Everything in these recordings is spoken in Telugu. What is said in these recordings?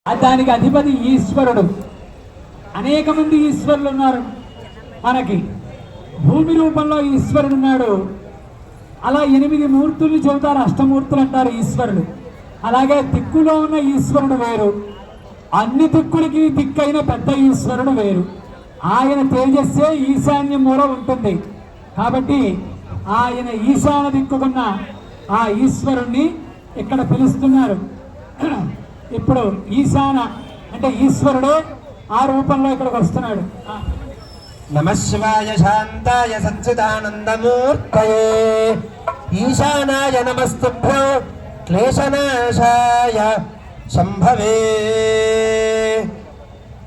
దానికి అధిపతి ఈశ్వరుడు. అనేక మంది ఈశ్వరులు ఉన్నారు. మనకి భూమి రూపంలో ఈశ్వరుడు ఉన్నాడు. అలా 8 మూర్తులు చెబుతారు, అష్టమూర్తులు అంటారు ఈశ్వరుడు. అలాగే దిక్కులో ఉన్న ఈశ్వరుడు వేరు, అన్ని దిక్కులకి దిక్కైన పెద్ద ఈశ్వరుడు వేరు. ఆయన తేజస్సే ఈశాన్య మూల ఉంటుంది. కాబట్టి ఆయన ఈశాన దిక్కుకున్న ఆ ఈశ్వరుణ్ణి ఇక్కడ పిలుస్తున్నారు. ఇప్పుడు ఈశాన అంటే ఈశ్వరుడే ఆ రూపంలో ఇక్కడికి వస్తున్నాడు. నమః శివాయ శాంతాయ సచ్చిదానందమూర్తయే ఈశానాయ నమస్తుభ్యం క్లేశనాశాయ శంభవే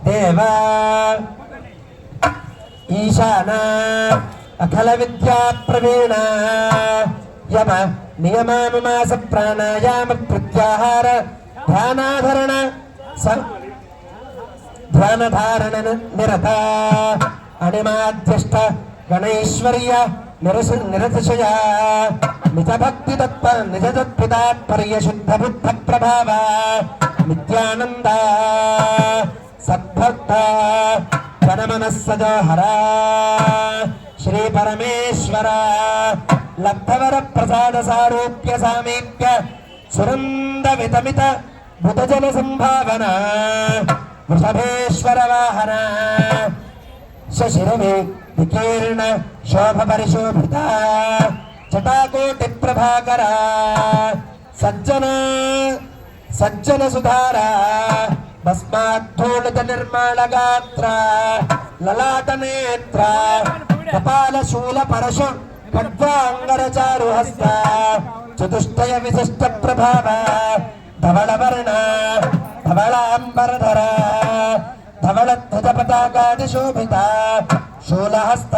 దేవా ఈశానా అఖిల విద్యా ప్రవీణ యమ నియమామాస ప్రాణాయామ ప్రత్యాహార ధ్యానాధరణ ధ్యానధారణ నిరత అణిమాధ్యష్ట గణైశ్వర్య నిరతిశయ నిజ భక్తి తత్వ నిజ తత్పితాత్పర్య శుద్ధ బుద్ధ ప్రభావ నిత్యానంద సద్భక్త జనమనస్సజోహర శ్రీ పరమేశ్వర లబ్ధవర ప్రసాద సారూప్య సామీప్య సురంద వితమిత బుధజన సంభావన వృషభేశ్వర వాహన శశిరవి వికీర్ణ శోభ పరిశోభిత జటాకోటి ప్రభాకర సజ్జన సజ్జన సుధార భస్మాద్ధూళిత నిర్మాణ గాత్ర లలాట నేత్ర కపాల శూల పరశు ఖడ్వాంగరచారు హస్త చతుష్టయ విశిష్ట ప్రభావ ధవళ వర్ణ ధవళాంబరధర ధవళ ధ్వజ పతాకాది శోభిత శూలహస్త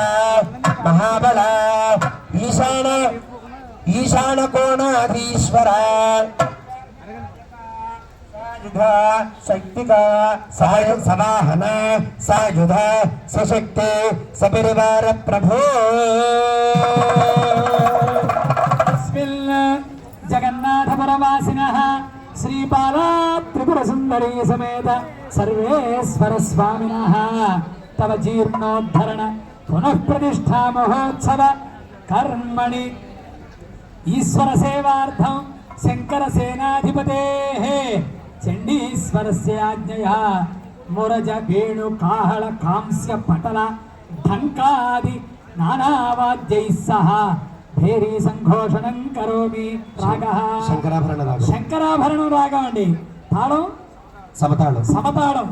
మహాబల ఈశాన ఈశాన కోణాధీశ్వర శక్తిక సవాహన సాయుధ సశక్తి సపరివార ప్రభో జగన్నాథ పరవాసినః శ్రీపాల త్రిపుర సుందరీ సమేత సర్వేశ్వర స్వామినః తవ జీర్ణోద్ధరణ పునః ప్రతిష్ఠా మహోత్సవ కర్మణి ఈశ్వర సేవార్థం శంకర సేనాధిపతేః చండీశ్వరస్య ఆజ్ఞయా మురజ వేణు కాహళ కాంస్య పటల ఢంకాది నానావాద్యైః సహ భేరీ సంఘోషణం కరోమి. రాగః శంకరాభరణ రాగం. శంకరాభరణం రాగం అండి. తాళం సమతాళం. సమతాళం.